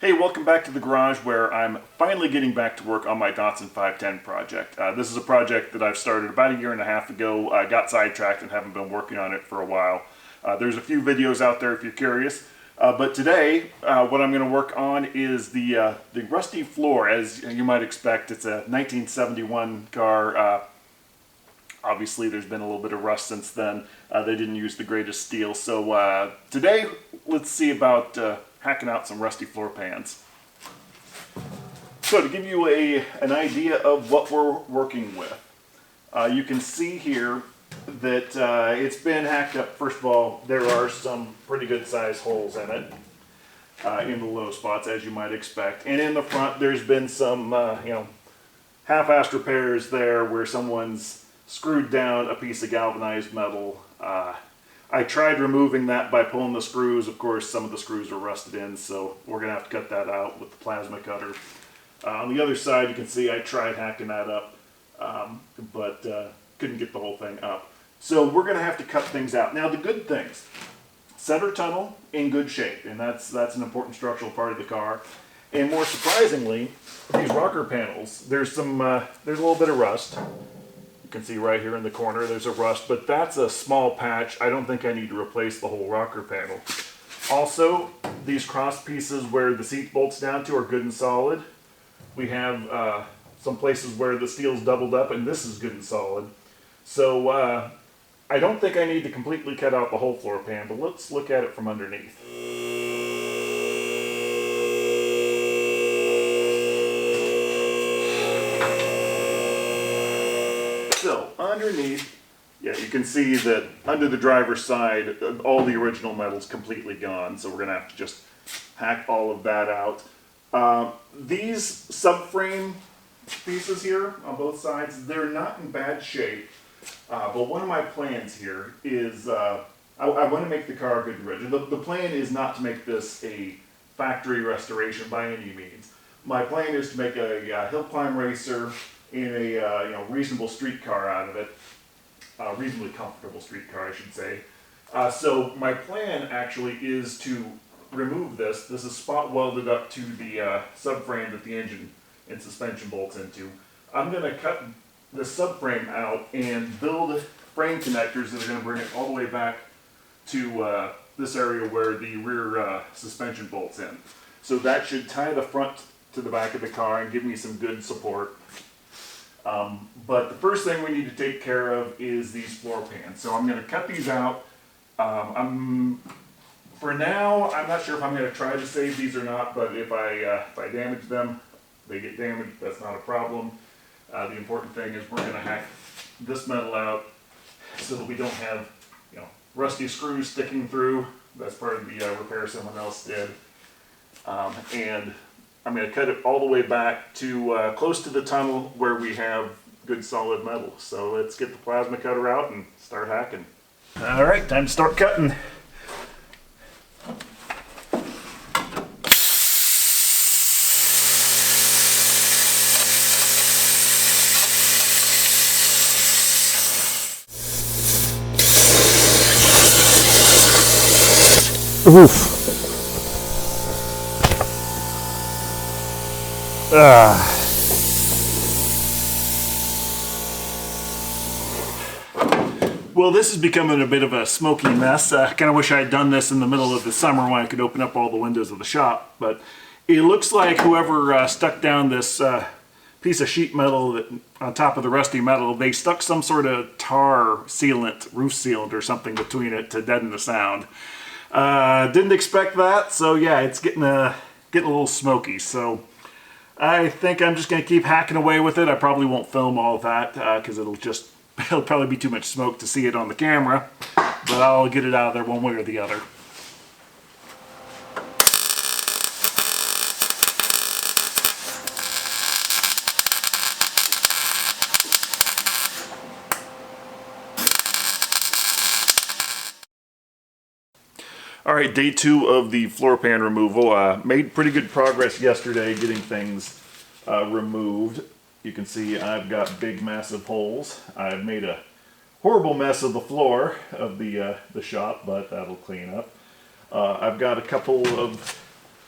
Hey, welcome back to the garage where I'm finally getting back to work on my Datsun 510 project. This is a project that I've started about a year and a half ago. I got sidetracked and haven't been working on it for a while. There's a few videos out there if you're curious. But today, what I'm going to work on is the rusty floor. As you might expect, it's a 1971 car. Obviously, there's been a little bit of rust since then. They didn't use the greatest steel. So today, let's see about hacking out some rusty floor pans. So to give you an idea of what we're working with, you can see here that it's been hacked up. First of all, there are some pretty good sized holes in it, in the low spots, as you might expect. And in the front, there's been some half-assed repairs there where someone's screwed down a piece of galvanized metal. I tried removing that by pulling the screws. Of course, some of the screws are rusted in, so we're going to have to cut that out with the plasma cutter. On the other side, you can see I tried hacking that up, but couldn't get the whole thing up. So we're going to have to cut things out. Now, the good things: center tunnel in good shape, and that's an important structural part of the car. And more surprisingly, these rocker panels, there's a little bit of rust. You can see right here in the corner there's a rust, but that's a small patch. I don't think I need to replace the whole rocker panel. Also, these cross pieces where the seat bolts down to are good and solid. We have some places where the steel's doubled up, and this is good and solid. So I don't think I need to completely cut out the whole floor pan, but let's look at it from underneath. So underneath, yeah, you can see that under the driver's side, all the original metal's completely gone. So we're going to have to just hack all of that out. These subframe pieces here on both sides, they're not in bad shape. But one of my plans here is I want to make the car good and ready. The plan is not to make this a factory restoration by any means. My plan is to make a hill climb racer in a reasonable street car out of it, reasonably comfortable street car, I should say. So my plan actually is to remove this. This is spot welded up to the subframe that the engine and suspension bolts into. I'm going to cut the subframe out and build frame connectors that are going to bring it all the way back to this area where the rear suspension bolts in. So that should tie the front to the back of the car and give me some good support. But the first thing we need to take care of is these floor pans. So I'm going to cut these out. For now, I'm not sure if I'm going to try to save these or not, but if I damage them, they get damaged, that's not a problem. The important thing is we're going to hack this metal out so that we don't have rusty screws sticking through. That's part of the repair someone else did. And I'm going to cut it all the way back to close to the tunnel where we have good solid metal. So let's get the plasma cutter out and start hacking. All right, time to start cutting. Oof. Well, this is becoming a bit of a smoky mess. I kind of wish I had done this in the middle of the summer when I could open up all the windows of the shop. But it looks like whoever stuck down this piece of sheet metal on top of the rusty metal, they stuck some sort of tar sealant, roof sealant or something between it to deaden the sound. Didn't expect that, so yeah, it's getting a little smoky. So I think I'm just going to keep hacking away with it. I probably won't film all of that because it'll probably be too much smoke to see it on the camera, but I'll get it out of there one way or the other. All right, day 2 of the floor pan removal. Made pretty good progress yesterday getting things removed. You can see I've got big, massive holes. I've made a horrible mess of the floor of the shop, but that'll clean up. I've got a couple of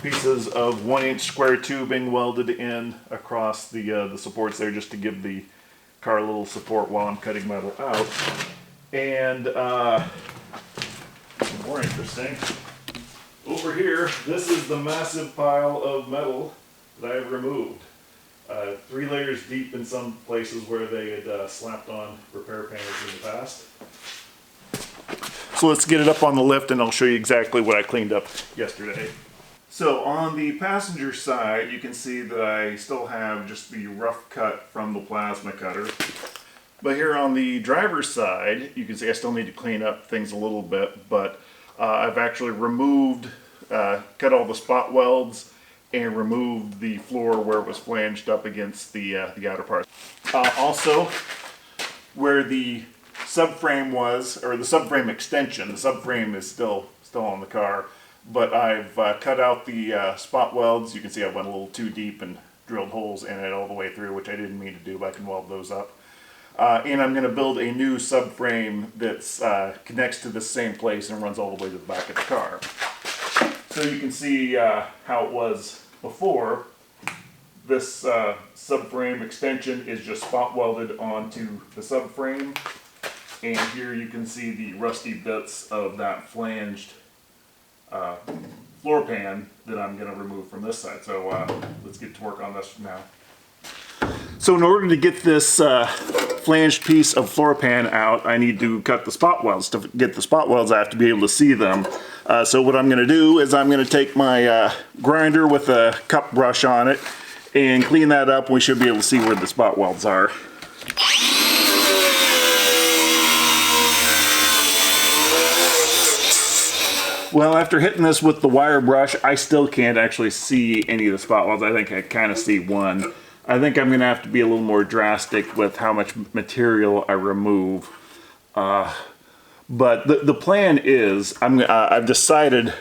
pieces of 1-inch square tubing welded in across the supports there, just to give the car a little support while I'm cutting metal out. And more interesting, over here, this is the massive pile of metal that I have removed. 3 layers deep in some places where they had slapped on repair panels in the past. So let's get it up on the lift and I'll show you exactly what I cleaned up yesterday. So on the passenger side, you can see that I still have just the rough cut from the plasma cutter. But here on the driver's side, you can see I still need to clean up things a little bit, but I've actually removed, cut all the spot welds and removed the floor where it was flanged up against the outer part. Also, where the subframe was, or the subframe extension, the subframe is still on the car, but I've cut out the spot welds. You can see I went a little too deep and drilled holes in it all the way through, which I didn't mean to do, but I can weld those up. And I'm going to build a new subframe that connects to the same place and runs all the way to the back of the car. So you can see how it was before. This subframe extension is just spot welded onto the subframe. And here you can see the rusty bits of that flanged floor pan that I'm going to remove from this side. So let's get to work on this now. So in order to get this flanged piece of floor pan out, I need to cut the spot welds. To get the spot welds, I have to be able to see them. So what I'm going to do is I'm going to take my grinder with a cup brush on it and clean that up. We should be able to see where the spot welds are. Well, after hitting this with the wire brush, I still can't actually see any of the spot welds. I think I kind of see one. I think I'm going to have to be a little more drastic with how much material I remove. But the plan is, I've decided,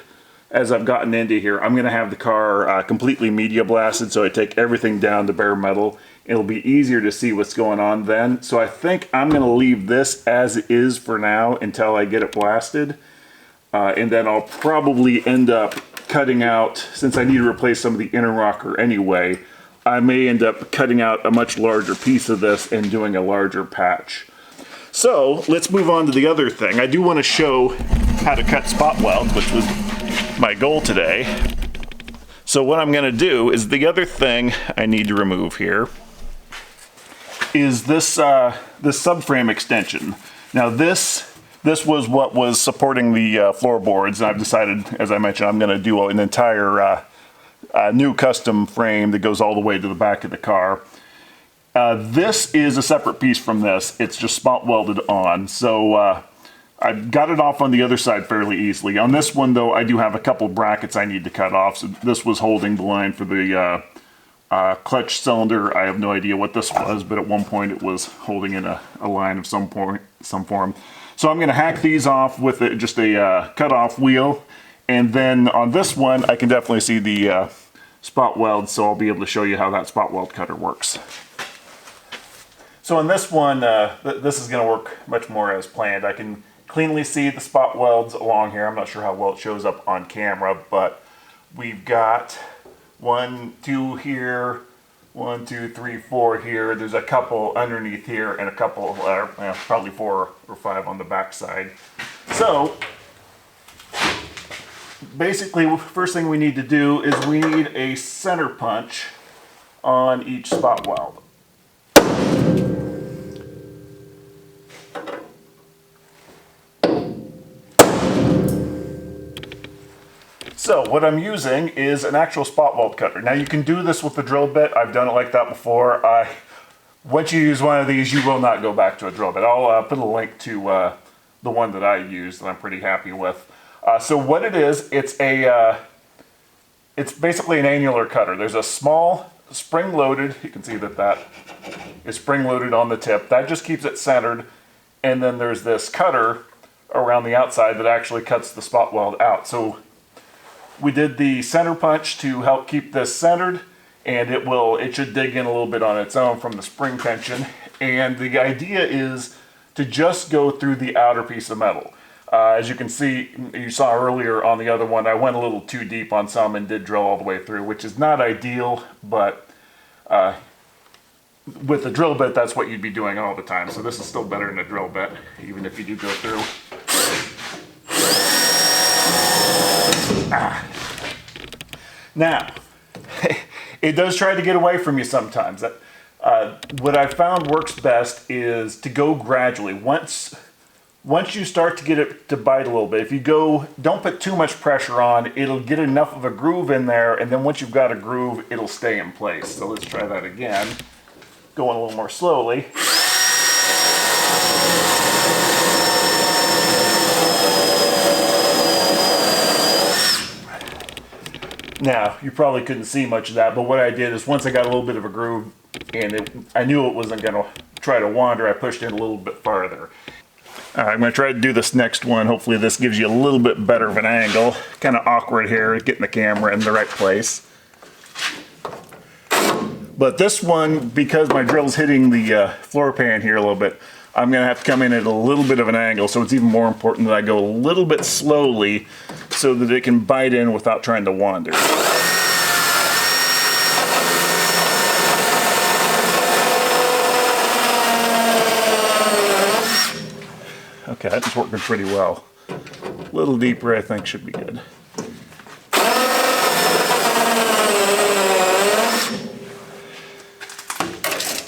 as I've gotten into here, I'm going to have the car completely media blasted, so I take everything down to bare metal. It'll be easier to see what's going on then. So I think I'm going to leave this as it is for now until I get it blasted. And then I'll probably end up cutting out, since I need to replace some of the inner rocker anyway, I may end up cutting out a much larger piece of this and doing a larger patch. So let's move on to the other thing. I do want to show how to cut spot welds, which was my goal today. So what I'm going to do is, the other thing I need to remove here is this subframe extension. Now this was what was supporting the floorboards, and I've decided, as I mentioned, I'm going to do an entire new custom frame that goes all the way to the back of the car. This is a separate piece from this. It's just spot welded on. So I got it off on the other side fairly easily. On this one, though, I do have a couple brackets I need to cut off. So this was holding the line for the clutch cylinder. I have no idea what this was, but at one point it was holding in a line of some form. So I'm going to hack these off with just a cut-off wheel. And then on this one, I can definitely see the spot weld, so I'll be able to show you how that spot weld cutter works. So on this one, this is going to work much more as planned. I can cleanly see the spot welds along here. I'm not sure how well it shows up on camera, but we've got 1, 2 here, 1, 2, 3, 4 here. There's a couple underneath here and a couple, probably 4 or 5 on the back side. So basically, first thing we need to do is we need a center punch on each spot weld. So what I'm using is an actual spot weld cutter. Now you can do this with a drill bit. I've done it like that before. Once you use one of these, you will not go back to a drill bit. I'll put a link to the one that I used that I'm pretty happy with. So what it is, it's basically an annular cutter. There's a small spring-loaded, you can see that is spring-loaded on the tip. That just keeps it centered. And then there's this cutter around the outside that actually cuts the spot weld out. So we did the center punch to help keep this centered, and it should dig in a little bit on its own from the spring tension. And the idea is to just go through the outer piece of metal. As you can see, you saw earlier on the other one, I went a little too deep on some and did drill all the way through, which is not ideal, but with a drill bit, that's what you'd be doing all the time. So this is still better than a drill bit, even if you do go through. Now, it does try to get away from you sometimes. What I found works best is to go gradually. Once you start to get it to bite a little bit, if you don't put too much pressure on, it'll get enough of a groove in there, and then once you've got a groove, it'll stay in place. So let's try that again. Going a little more slowly. Now, you probably couldn't see much of that, but what I did is once I got a little bit of a groove and I knew it wasn't going to try to wander, I pushed it a little bit farther. I'm going to try to do this next one. Hopefully this gives you a little bit better of an angle. Kind of awkward here, getting the camera in the right place. But this one, because my drill's hitting the floor pan here a little bit, I'm going to have to come in at a little bit of an angle, so it's even more important that I go a little bit slowly so that it can bite in without trying to wander. Okay, that's working pretty well. A little deeper, I think, should be good.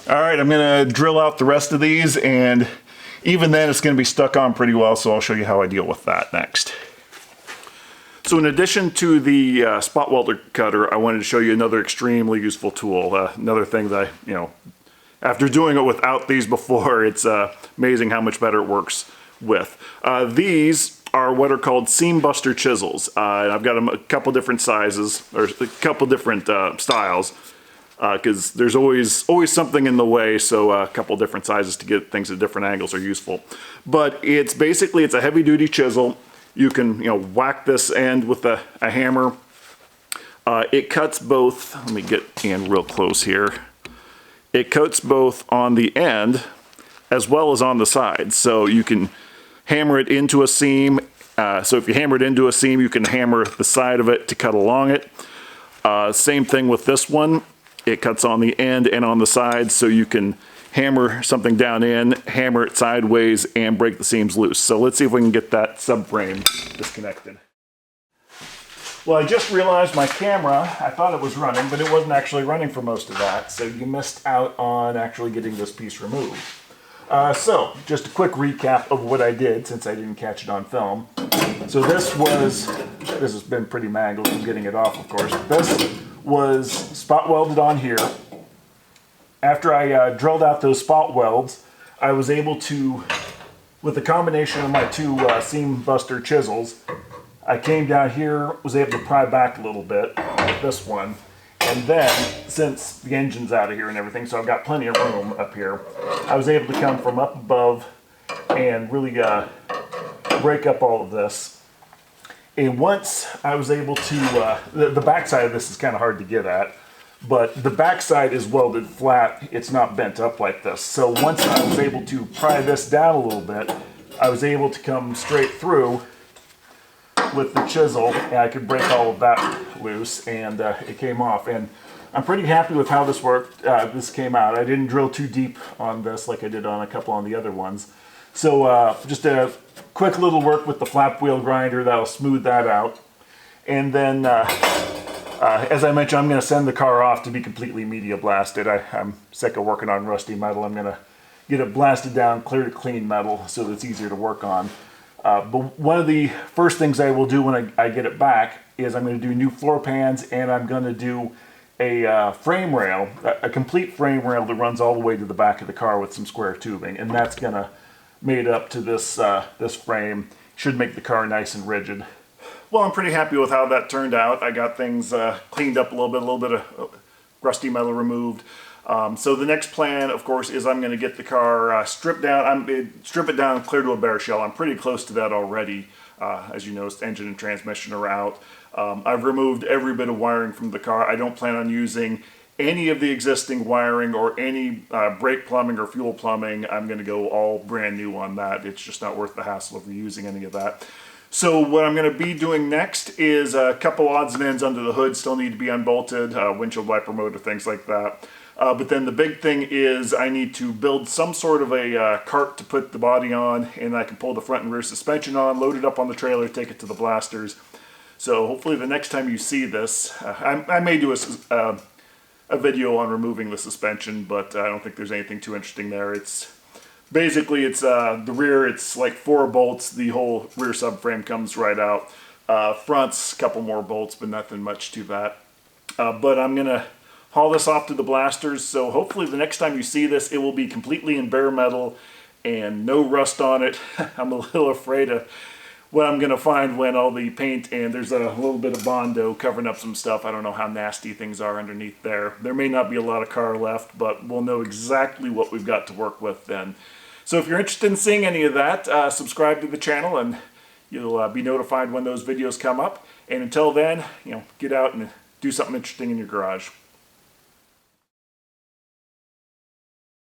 All right, I'm gonna drill out the rest of these, and even then it's gonna be stuck on pretty well, so I'll show you how I deal with that next. So in addition to the spot welder cutter, I wanted to show you another extremely useful tool. Another thing that after doing it without these before, it's amazing how much better it works with. These are what are called seam buster chisels. I've got them a couple different sizes, or a couple different styles, because there's always something in the way, so a couple different sizes to get things at different angles are useful. But it's basically, it's a heavy-duty chisel. You can whack this end with a hammer. It cuts both, let me get in real close here. It cuts both on the end as well as on the side. So you can hammer it into a seam. So if you hammer it into a seam, you can hammer the side of it to cut along it. Same thing with this one. It cuts on the end and on the side, so you can hammer something down in, hammer it sideways, and break the seams loose. So let's see if we can get that subframe disconnected. Well, I just realized my camera, I thought it was running, but it wasn't actually running for most of that, so you missed out on actually getting this piece removed. So, just a quick recap of what I did, since I didn't catch it on film. So this has been pretty mangled from getting it off, of course. This was spot welded on here. After I drilled out those spot welds, I was able to, with the combination of my two seam buster chisels, I came down here, was able to pry back a little bit with this one, and then, since the engine's out of here and everything, so I've got plenty of room up here, I was able to come from up above and really break up all of this. And once I was able to, the back side of this is kind of hard to get at, but the back side is welded flat, it's not bent up like this. So once I was able to pry this down a little bit, I was able to come straight through with the chisel, and I could break all of that loose, and it came off. And I'm pretty happy with how this worked. This came out. I didn't drill too deep on this like I did on a couple on the other ones. So just a quick little work with the flap wheel grinder that'll smooth that out. And then, as I mentioned, I'm going to send the car off to be completely media blasted. I'm sick of working on rusty metal. I'm going to get it blasted down, clear to clean metal, so that it's easier to work on. But one of the first things I will do when I get it back is I'm going to do new floor pans, and I'm going to do a frame rail, a complete frame rail that runs all the way to the back of the car with some square tubing, and that's going to made up to this this frame. Should make the car nice and rigid. Well, I'm pretty happy with how that turned out. I got things cleaned up a little bit of rusty metal removed. So the next plan, of course, is I'm going to get the car stripped down. Strip it down and clear to a bare shell. I'm pretty close to that already. As you noticed, engine and transmission are out. I've removed every bit of wiring from the car. I don't plan on using any of the existing wiring or any brake plumbing or fuel plumbing, I'm going to go all brand new on that. It's just not worth the hassle of reusing any of that. So what I'm going to be doing next is a couple odds and ends under the hood still need to be unbolted, windshield wiper motor, things like that. But then the big thing is I need to build some sort of a cart to put the body on, and I can pull the front and rear suspension on, load it up on the trailer, take it to the blasters. So hopefully the next time you see this, I may do a video on removing the suspension, but I don't think there's anything too interesting there. It's basically, it's the rear, it's like 4 bolts, the whole rear subframe comes right out. Front's a couple more bolts, but nothing much to that. But I'm going to haul this off to the blasters, so hopefully the next time you see this, it will be completely in bare metal and no rust on it. I'm a little afraid of what I'm going to find when all the paint and there's a little bit of Bondo covering up some stuff. I don't know how nasty things are underneath there. There may not be a lot of car left, but we'll know exactly what we've got to work with then. So if you're interested in seeing any of that, subscribe to the channel and you'll be notified when those videos come up. And until then, get out and do something interesting in your garage.